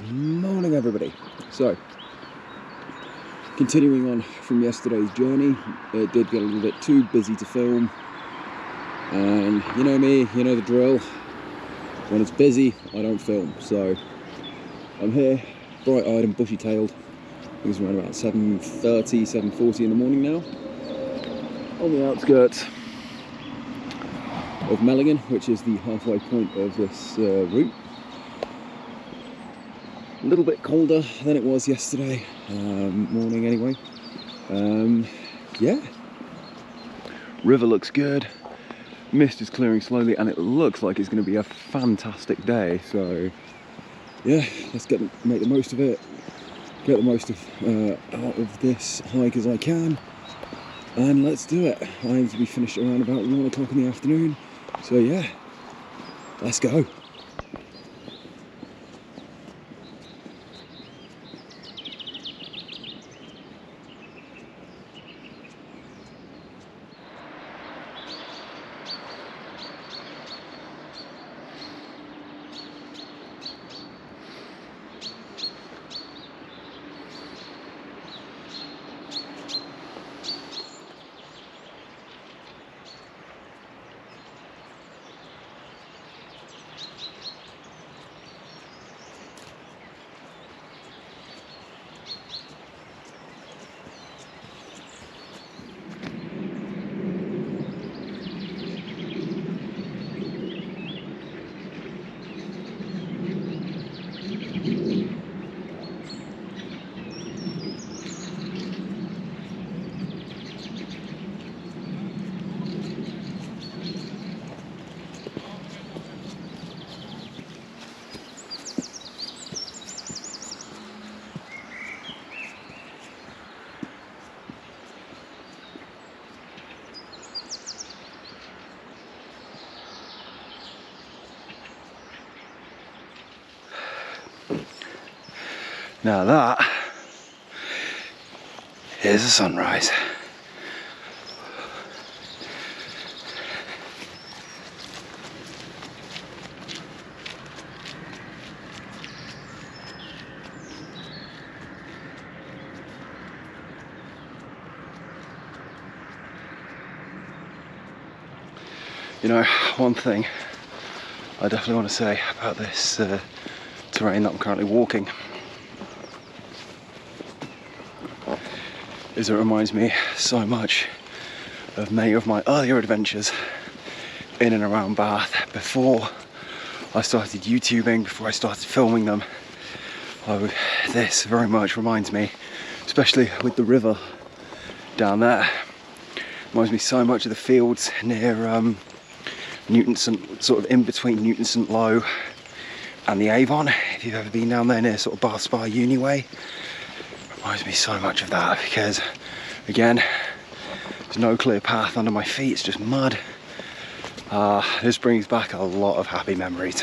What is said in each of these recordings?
Morning everybody. So, continuing on from yesterday's journey, it did get a little bit too busy to film, and you know me, you know the drill. When it's busy, I don't film. So I'm here, bright-eyed and bushy-tailed. I think it's around about 7:30, 7:40 in the morning now, on the outskirts of Mellingen, which is the halfway point of this route. A little bit colder than it was yesterday morning anyway. Yeah, river looks good, mist is clearing slowly, and it looks like it's going to be a fantastic day. So yeah, let's make the most of it, get the most out of this hike as I can, and let's do it. I aim to be finished around about 1 o'clock in the afternoon, so yeah, let's go. Now that is a sunrise. You know, one thing I definitely want to say about this terrain that I'm currently walking is it reminds me so much of many of my earlier adventures in and around Bath before I started YouTubing, before I started filming them. This very much reminds me, especially with the river down there, reminds me so much of the fields near Newton St, sort of in between Newton St Low and the Avon. If you've ever been down there near sort of Bath Spa Uni Way, reminds me so much of that, because again, there's no clear path under my feet, it's just mud. This brings back a lot of happy memories.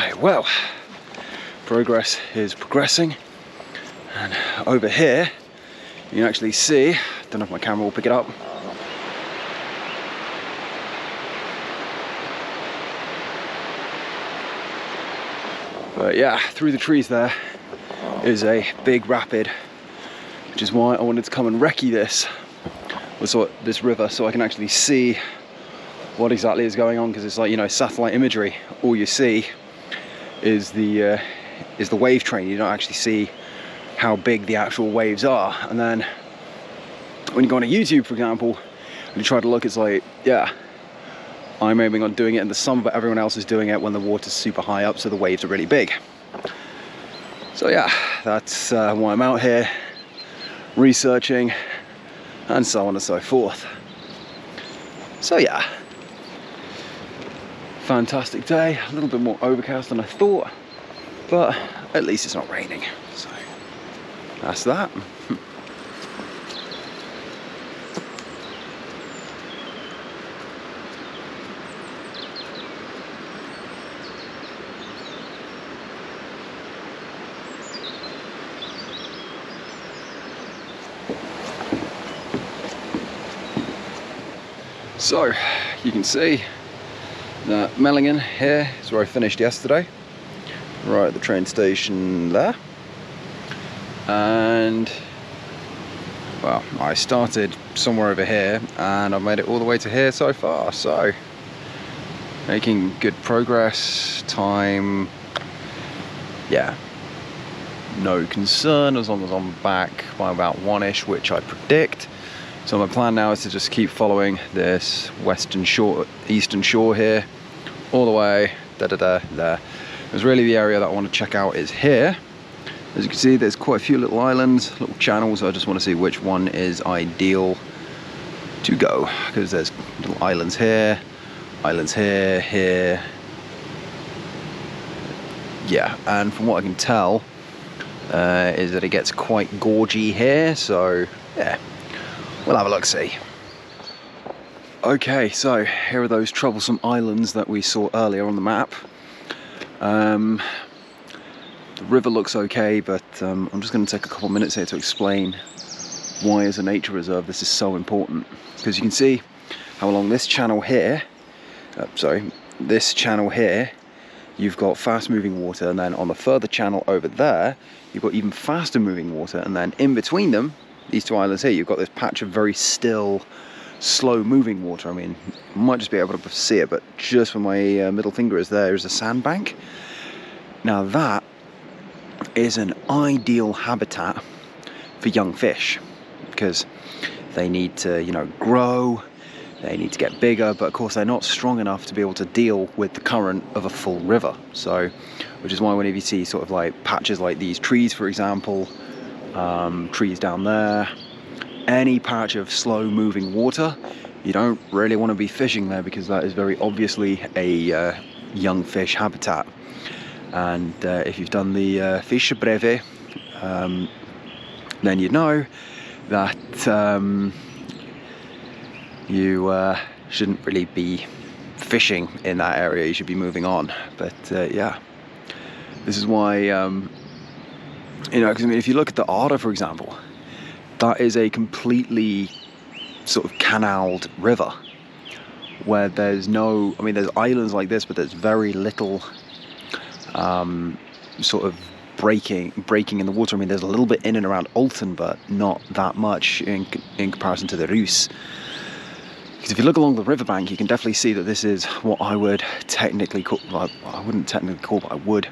Right, well, progress is progressing, and over here you can actually see, don't know if my camera will pick it up, but yeah, through the trees there is a big rapid, which is why I wanted to come and recce this river, so I can actually see what exactly is going on, because it's like, you know, satellite imagery. All you see is the wave train. You don't actually see how big the actual waves are. And then when you go on YouTube, for example, and you try to look, it's like, yeah, I'm aiming on doing it in the summer, but everyone else is doing it when the water's super high up, so the waves are really big. So yeah, that's why I'm out here researching, and so on and so forth. So yeah, fantastic day, a little bit more overcast than I thought, but at least it's not raining, so that's that. So you can see that Mellingen here is where I finished yesterday, right at the train station there. And well, I started somewhere over here and I've made it all the way to here so far, so making good progress. Time, yeah, no concern, as long as I'm back by about 1-ish, which I predict. So my plan now is to just keep following this eastern shore here, all the way there. Because really the area that I want to check out is here. As you can see, there's quite a few little islands, little channels. I just want to see which one is ideal to go, because there's little islands here, here. Yeah, and from what I can tell, is that it gets quite gorgy here. So yeah. We'll have a look-see. Okay, so here are those troublesome islands that we saw earlier on the map. The river looks okay, but I'm just going to take a couple of minutes here to explain why, as a nature reserve, this is so important. Because you can see how along this channel here, you've got fast-moving water, and then on the further channel over there, you've got even faster-moving water, and then in between them, these two islands here, you've got this patch of very still, slow-moving water. I mean, you might just be able to see it, but just where my middle finger is, there is a sandbank. Now that is an ideal habitat for young fish, because they need to, you know, grow, they need to get bigger, but of course they're not strong enough to be able to deal with the current of a full river. So, which is why whenever you see sort of like patches like these trees, for example, trees down there, any patch of slow moving water, you don't really want to be fishing there, because that is very obviously a young fish habitat. And if you've done the fischebreve, then you know that you shouldn't really be fishing in that area. You should be moving on. But yeah, this is why you know, because I mean, if you look at the Oder, for example, that is a completely sort of canaled river, where there's no, I mean, there's islands like this, but there's very little sort of breaking in the water. I mean, there's a little bit in and around Alten, but not that much in comparison to the Rus. Because if you look along the riverbank, you can definitely see that this is what I would technically call, well, I wouldn't technically call, but I would.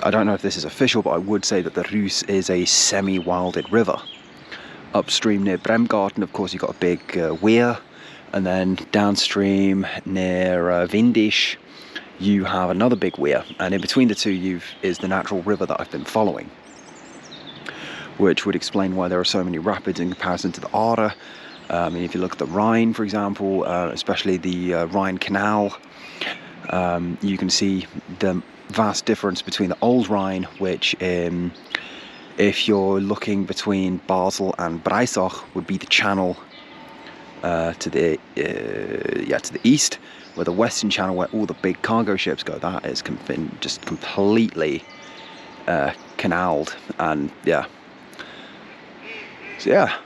I don't know if this is official, but I would say that the Rus is a semi-wilded river. Upstream near Bremgarten, of course, you've got a big weir, and then downstream near Windisch, you have another big weir, and in between the two is the natural river that I've been following, which would explain why there are so many rapids in comparison to the Oder. I mean, if you look at the Rhine, for example, especially the Rhine Canal, you can see the vast difference between the old Rhine, which if you're looking between Basel and Breisach, would be the channel to the east, where the Western Channel, where all the big cargo ships go, that is been just completely canaled. And yeah, so yeah,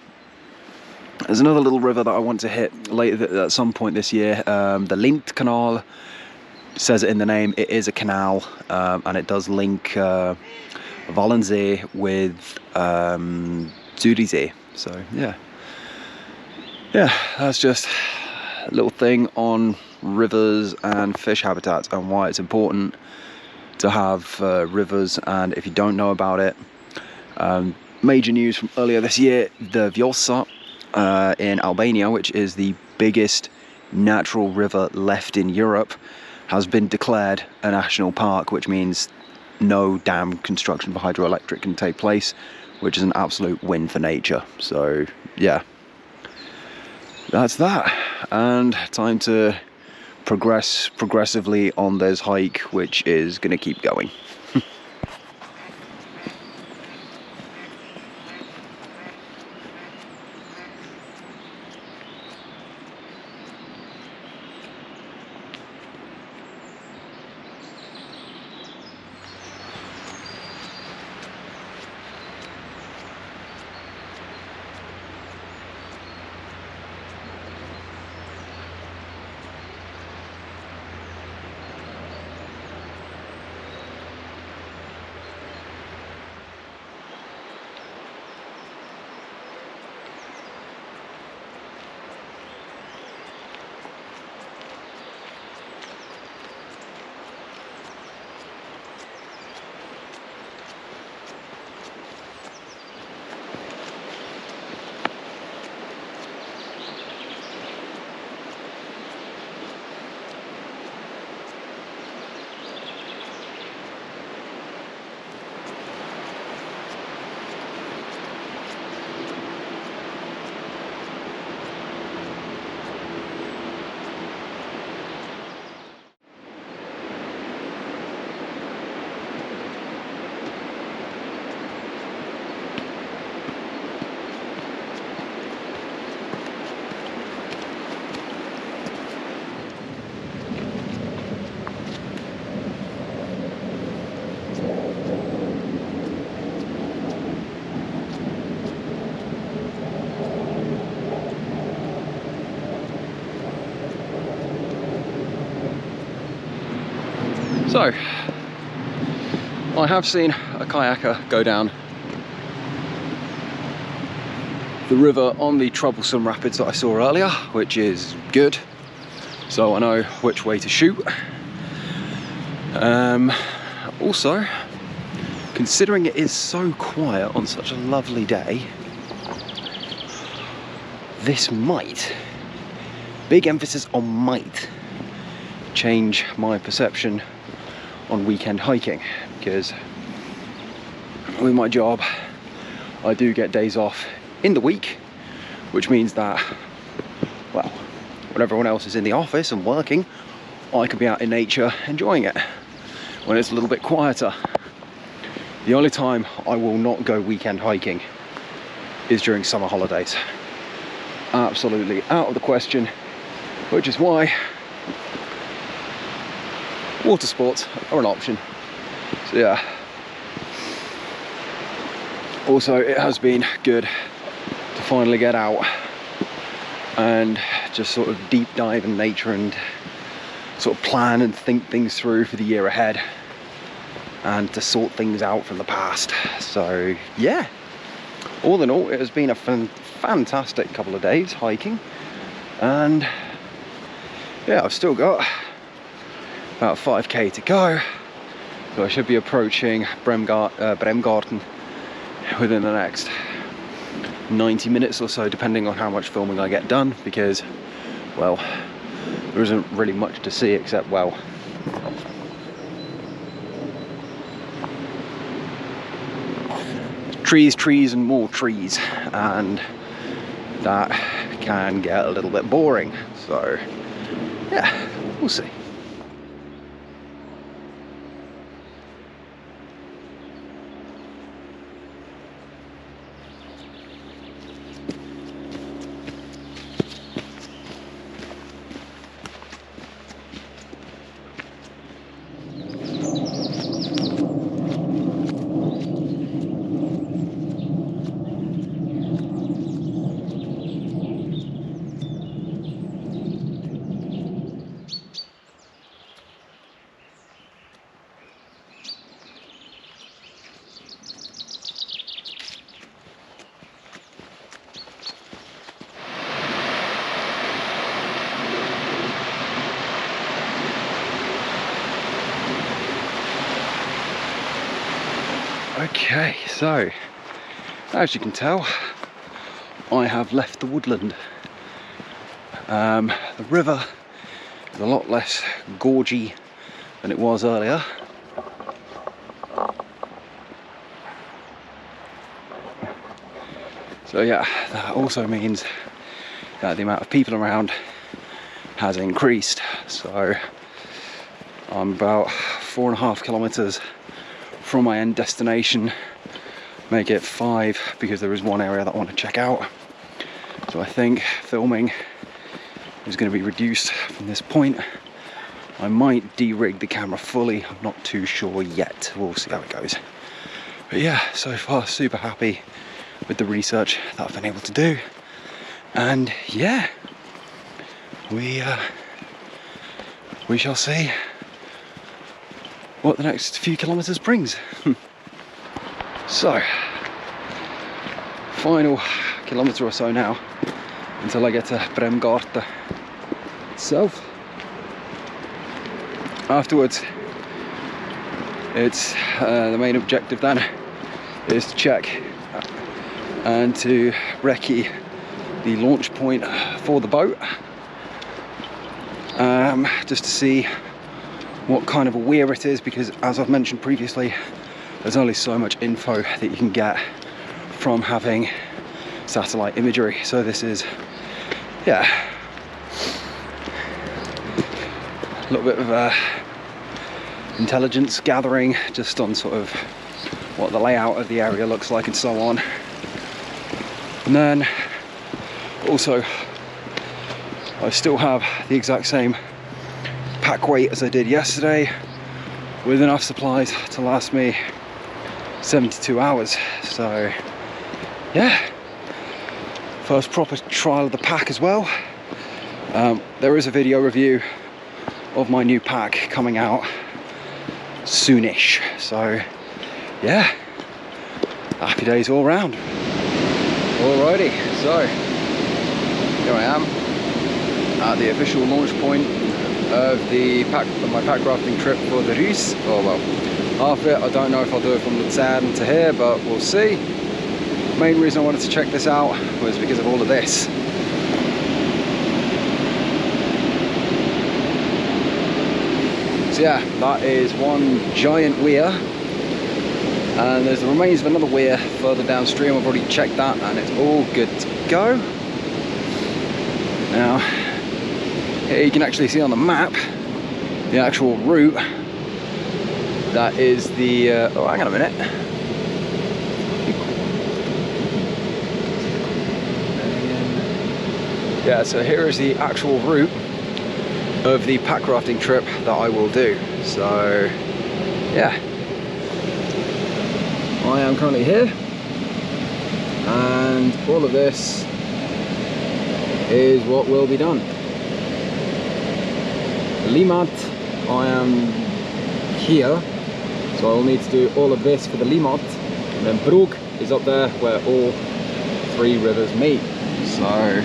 there's another little river that I want to hit later at some point this year. The Lint Canal, says it in the name, it is a canal, and it does link Wallensee with Zürichsee. So yeah, that's just a little thing on rivers and fish habitats and why it's important to have rivers. And if you don't know about it, major news from earlier this year, the Vjosa in Albania, which is the biggest natural river left in Europe, has been declared a national park, which means no dam construction for hydroelectric can take place, which is an absolute win for nature. So yeah, that's that. And time to progress progressively on this hike, which is going to keep going. So, I have seen a kayaker go down the river on the troublesome rapids that I saw earlier, which is good. So I know which way to shoot. Also, considering it is so quiet on such a lovely day, this might, big emphasis on might, change my perception on weekend hiking, because with my job I do get days off in the week, which means that, well, when everyone else is in the office and working, I can be out in nature enjoying it when it's a little bit quieter. The only time I will not go weekend hiking is during summer holidays. Absolutely out of the question, which is why water sports are an option. So yeah. Also, it has been good to finally get out and just sort of deep dive in nature and sort of plan and think things through for the year ahead and to sort things out from the past. So yeah, all in all, it has been a fantastic couple of days hiking, and yeah, I've still got about 5k to go, so I should be approaching Bremgarten within the next 90 minutes or so, depending on how much filming I get done, because, well, there isn't really much to see except, well, trees and more trees, and that can get a little bit boring. So yeah, we'll see. Okay, so as you can tell, I have left the woodland. The river is a lot less gorgy than it was earlier. So yeah, that also means that the amount of people around has increased. So I'm about 4.5 kilometers from my end destination, make it 5 because there is one area that I want to check out. So I think filming is going to be reduced from this point. I might de-rig the camera fully, I'm not too sure yet, we'll see how it goes. But yeah, so far super happy with the research that I've been able to do. And yeah, we shall see what the next few kilometers brings. So, final kilometer or so now until I get to Bremgarten itself. Afterwards, it's the main objective then is to check and to recce the launch point for the boat, just to see what kind of a weir it is, because as I've mentioned previously, there's only so much info that you can get from having satellite imagery. So this is, yeah, a little bit of intelligence gathering just on sort of what the layout of the area looks like and so on. And then also I still have the exact same pack weight as I did yesterday, with enough supplies to last me 72 hours. So yeah, first proper trial of the pack as well. There is a video review of my new pack coming out soonish, so yeah, happy days all round. Alrighty, so here I am at the official launch point of my pack rafting trip for the Rus. Oh well, half it, I don't know if I'll do it from Luzern to here, but we'll see. Main reason I wanted to check this out was because of all of this. So yeah, that is one giant weir, and there's the remains of another weir further downstream. I've already checked that and it's all good to go. Now, here you can actually see on the map the actual route. That is the, oh hang on a minute. Yeah, so here is the actual route of the pack rafting trip that I will do. So yeah, I am currently here, and all of this is what will be done. Limmat, I am here, so I will need to do all of this for the Limmat, and then Brug is up there where all 3 rivers meet. So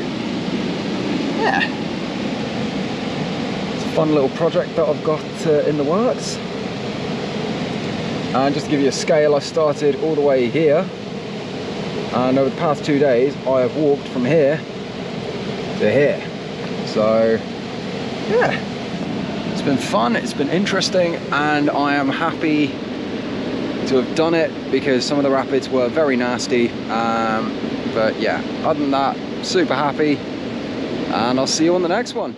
yeah, it's a fun little project that I've got in the works. And just to give you a scale, I started all the way here, and over the past 2 days I have walked from here to here. So yeah, it's been fun, it's been interesting, and I am happy to have done it because some of the rapids were very nasty. But yeah, other than that, super happy, and I'll see you on the next one.